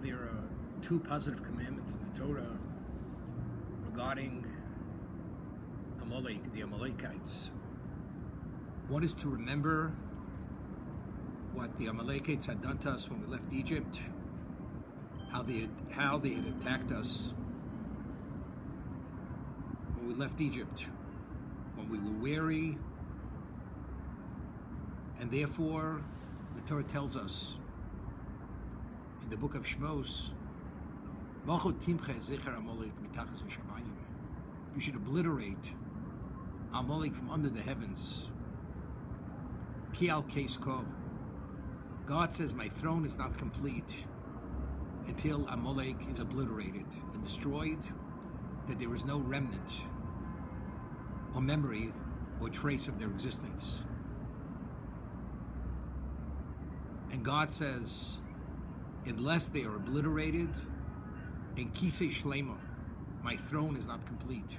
there are two positive commandments in the Torah regarding Amalek, the Amalekites. One is to remember what the Amalekites had done to us when we left Egypt, how they had attacked us when we left Egypt, when we were weary, and therefore the Torah tells us in the book of Shmos, you should obliterate Amalek from under the heavens. Kial Keis Ko. God says, my throne is not complete until Amalek is obliterated and destroyed, that there is no remnant or memory or trace of their existence. And God says, unless they are obliterated, in Kisei Shlema, my throne is not complete.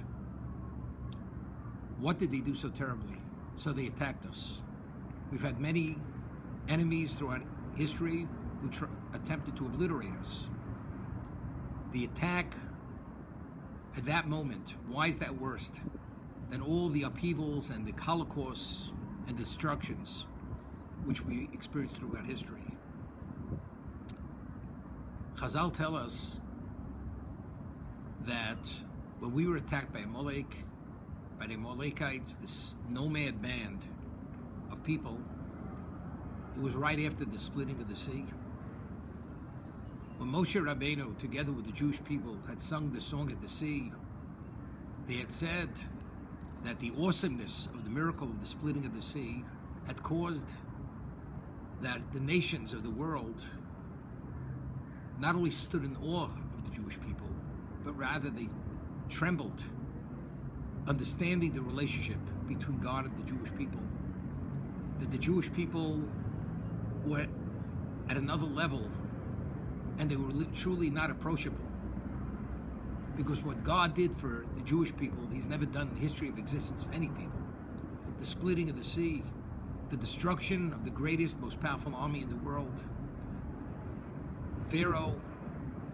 What did they do so terribly? So they attacked us. We've had many enemies throughout history who attempted to obliterate us. The attack at that moment, why is that worse than all the upheavals and the holocausts and destructions which we experienced throughout history? Chazal tell us that when we were attacked by Amalek, by the Amalekites, this nomad band of people, it was right after the splitting of the sea. When Moshe Rabbeinu, together with the Jewish people, had sung the song at the sea, they had said that the awesomeness of the miracle of the splitting of the sea had caused that the nations of the world not only stood in awe of the Jewish people, but rather they trembled, understanding the relationship between God and the Jewish people. That the Jewish people were at another level, and they were truly not approachable. Because what God did for the Jewish people, He's never done in the history of existence for any people. The splitting of the sea, the destruction of the greatest, most powerful army in the world. Pharaoh,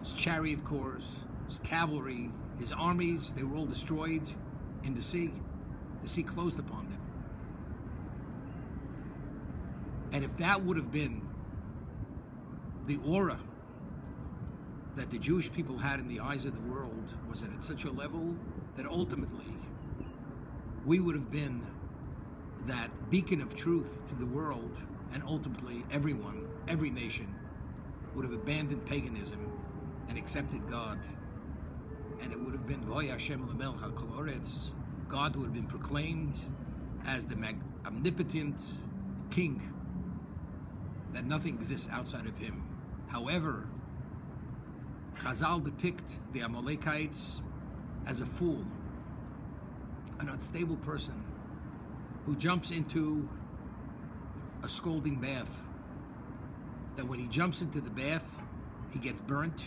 his chariot corps, his cavalry, his armies, they were all destroyed in the sea. The sea closed upon them. And if that would have been the aura that the Jewish people had in the eyes of the world, was it at such a level that ultimately we would have been that beacon of truth to the world, and ultimately everyone, every nation, would have abandoned paganism and accepted God. And it would have been Voy Hashem L'Melech HaKol Haaretz. God would have been proclaimed as the omnipotent king, that nothing exists outside of him. However, Chazal depict the Amalekites as a fool, an unstable person who jumps into a scalding bath. That when he jumps into the bath, he gets burnt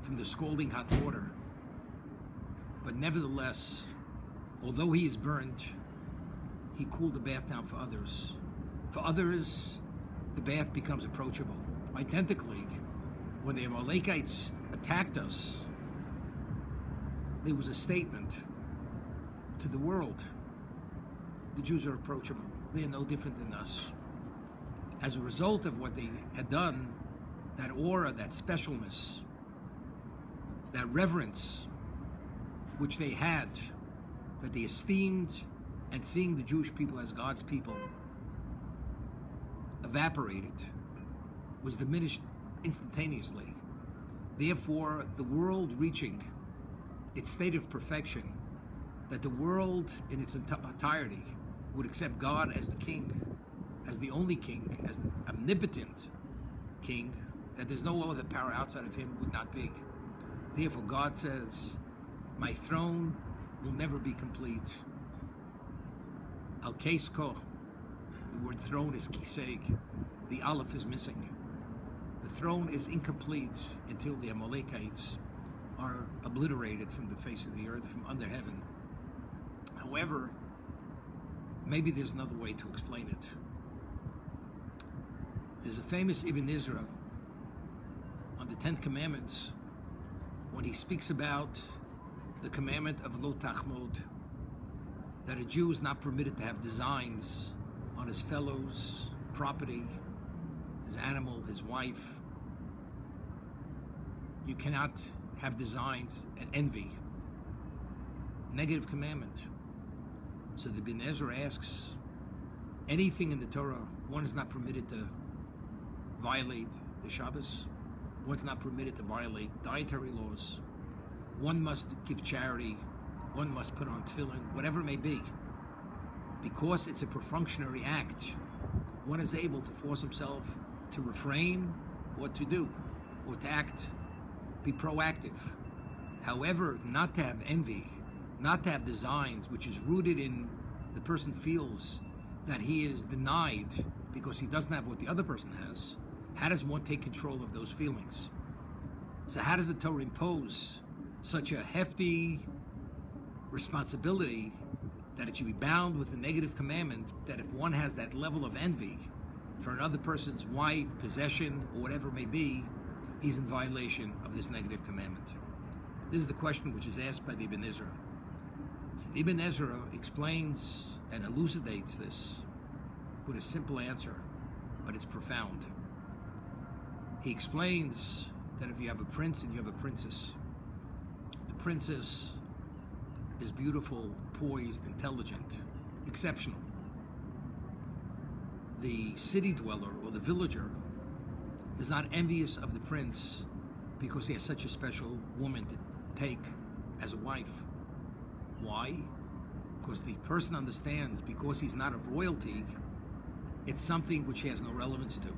from the scalding hot water. But nevertheless, although he is burnt, he cooled the bath down for others. For others, the bath becomes approachable. Identically, when the Amalekites attacked us, there was a statement to the world: the Jews are approachable. They are no different than us. As a result of what they had done, that aura, that specialness, that reverence which they had, that they esteemed, and seeing the Jewish people as God's people, evaporated, was diminished instantaneously. Therefore, the world reaching its state of perfection, that the world in its entirety would accept God as the king, as the only king, as the omnipotent king, that there's no other power outside of him, would not be. Therefore, God says, my throne will never be complete. Al Keis Ko, the word throne is kiseg, the aleph is missing. The throne is incomplete until the Amalekites are obliterated from the face of the earth, from under heaven. However, maybe there's another way to explain it. There's a famous Ibn Ezra on the 10 Commandments, when he speaks about the commandment of Lo Tachmod, that a Jew is not permitted to have designs on his fellows' property, his animal, his wife. You cannot have designs and envy. Negative commandment. So the Ibn Ezra asks, anything in the Torah, one is not permitted to violate the Shabbos. One's not permitted to violate dietary laws. One must give charity. One must put on tefillin, whatever it may be. Because it's a perfunctory act, one is able to force himself to refrain or to do, or to act, be proactive. However, not to have envy, not to have designs, which is rooted in the person feels that he is denied because he doesn't have what the other person has. How does one take control of those feelings? So how does the Torah impose such a hefty responsibility that it should be bound with the negative commandment that if one has that level of envy for another person's wife, possession, or whatever it may be, he's in violation of this negative commandment? This is the question which is asked by the Ibn Ezra. So the Ibn Ezra explains and elucidates this with a simple answer, but it's profound. He explains that if you have a prince and you have a princess, the princess is beautiful, poised, intelligent, exceptional. The city dweller or the villager is not envious of the prince because he has such a special woman to take as a wife. Why? Because the person understands, because he's not of royalty, it's something which he has no relevance to.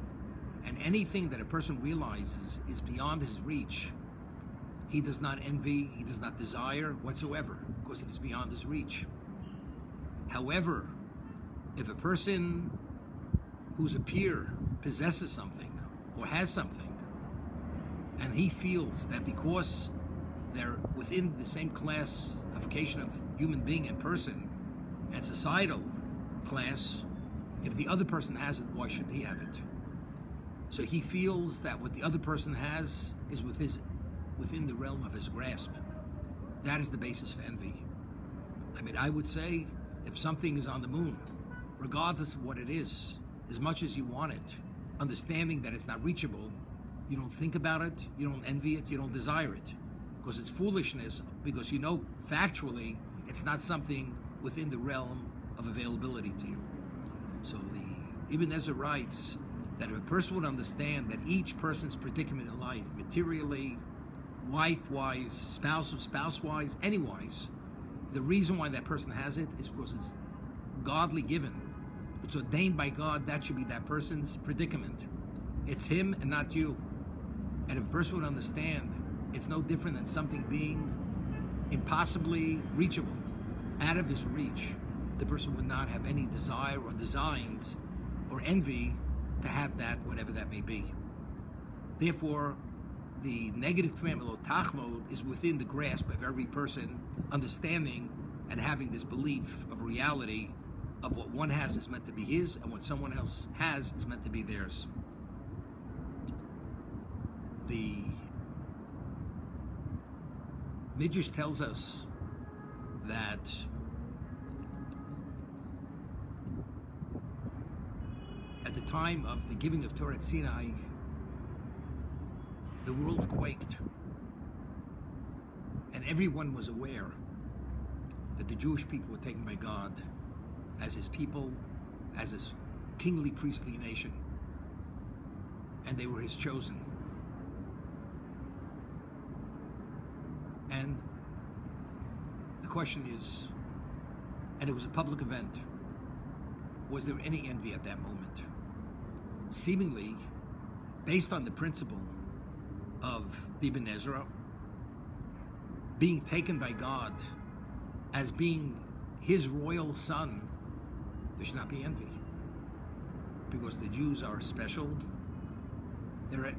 And anything that a person realizes is beyond his reach, he does not envy, he does not desire whatsoever, because it is beyond his reach. However, if a person who's a peer possesses something or has something, and he feels that because they're within the same classification of human being and person and societal class, if the other person has it, why shouldn't he have it? So he feels that what the other person has is within the realm of his grasp. That is the basis for envy. I mean, I would say if something is on the moon, regardless of what it is, as much as you want it, understanding that it's not reachable, you don't think about it, you don't envy it, you don't desire it. Because it's foolishness, because you know factually it's not something within the realm of availability to you. So the Ibn Ezra writes that if a person would understand that each person's predicament in life, materially, wife-wise, spouse-wise, any-wise, the reason why that person has it is because it's godly given. It's ordained by God, that should be that person's predicament. It's him and not you. And if a person would understand, it's no different than something being impossibly reachable, out of his reach, the person would not have any desire or designs or envy to have that, whatever that may be. Therefore, the negative commandment, Lo Tachmod, is within the grasp of every person, understanding and having this belief of reality of what one has is meant to be his and what someone else has is meant to be theirs. The Midrash tells us that at the time of the giving of Torah at Sinai, the world quaked, and everyone was aware that the Jewish people were taken by God as his people, as his kingly, priestly nation, and they were his chosen. And the question is, and it was a public event, was there any envy at that moment? Seemingly, based on the principle of the Ibn Ezra, being taken by God as being his royal son, there should not be envy. Because the Jews are special. They're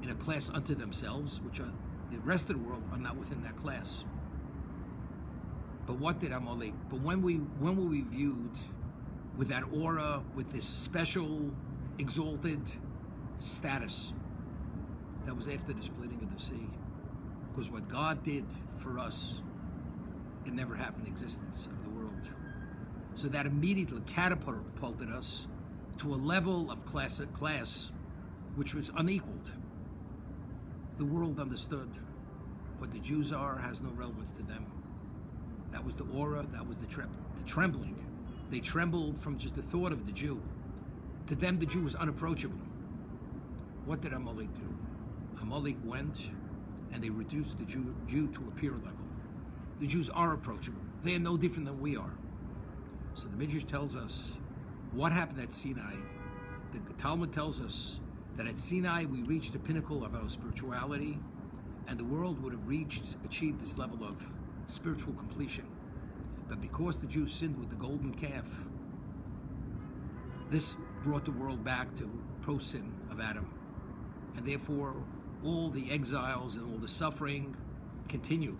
in a class unto themselves, which are the rest of the world are not within that class. But what did Amalek? But when were we viewed with that aura, with this special, exalted status That was after the splitting of the sea. Because what God did for us, it never happened in the existence of the world. So that immediately catapulted us to a level of class which was unequaled. The world understood what the Jews are has no relevance to them. That was the aura, that was the trembling. They trembled from just the thought of the Jew. To them, the Jew was unapproachable. What did Amalek do? Amalek went and they reduced the Jew to a peer level. The Jews are approachable. They are no different than we are. So the Midrash tells us what happened at Sinai. The Talmud tells us that at Sinai we reached the pinnacle of our spirituality, and the world would have achieved this level of spiritual completion. But because the Jews sinned with the golden calf, this brought the world back to pro-sin of Adam. And therefore, all the exiles and all the suffering continue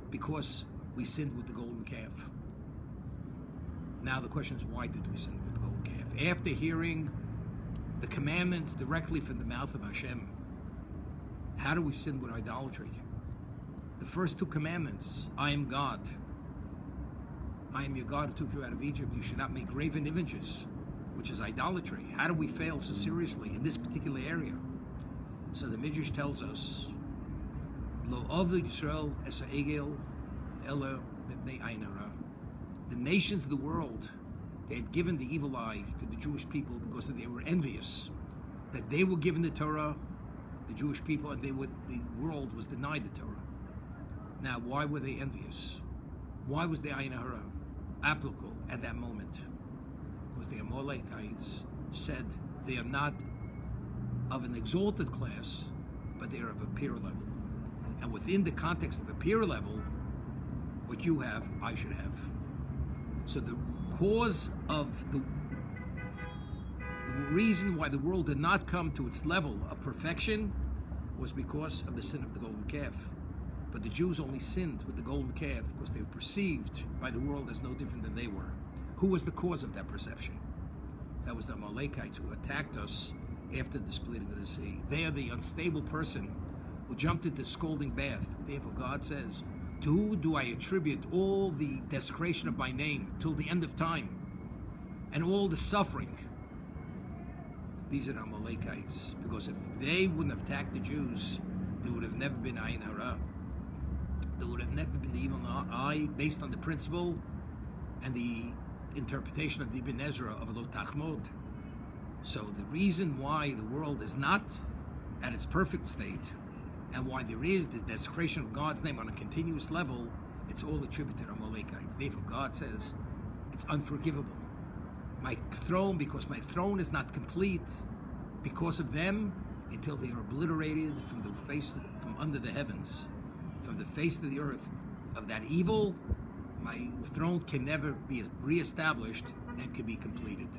because we sinned with the golden calf. Now the question is, why did we sin with the golden calf? After hearing the commandments directly from the mouth of Hashem, how do we sin with idolatry? The first two commandments, I am God. I am your God who took you out of Egypt. You should not make graven images, which is idolatry. How do we fail so seriously in this particular area? So the Midrash tells us, Lo avdu Yisrael es ha'egel ela mipnei ayin hara. The nations of the world, they had given the evil eye to the Jewish people because they were envious that they were given the Torah, the Jewish people, and the world was denied the Torah. Now, why were they envious? Why was the ayin hara applicable at that moment? Because the Amalekites said they are not of an exalted class, but they are of a peer level. And within the context of a peer level, what you have, I should have. So the cause of the reason why the world did not come to its level of perfection was because of the sin of the golden calf. But the Jews only sinned with the golden calf because they were perceived by the world as no different than they were. Who was the cause of that perception? That was the Amalekites who attacked us after the splitting of the sea. They are the unstable person who jumped into scalding bath. Therefore God says, to who do I attribute all the desecration of my name till the end of time and all the suffering? These are the Amalekites, because if they wouldn't have attacked the Jews, there would have never been ayin hara. There would have never been the evil eye based on the principle and the interpretation of the Ibn Ezra of Lo Tachmod. So the reason why the world is not at its perfect state and why there is the desecration of God's name on a continuous level, it's all attributed to Amalekites. Therefore God says it's unforgivable. My throne, because my throne is not complete because of them, until they are obliterated from the face, from under the heavens, from the face of the earth, of that evil, my throne can never be reestablished and can be completed.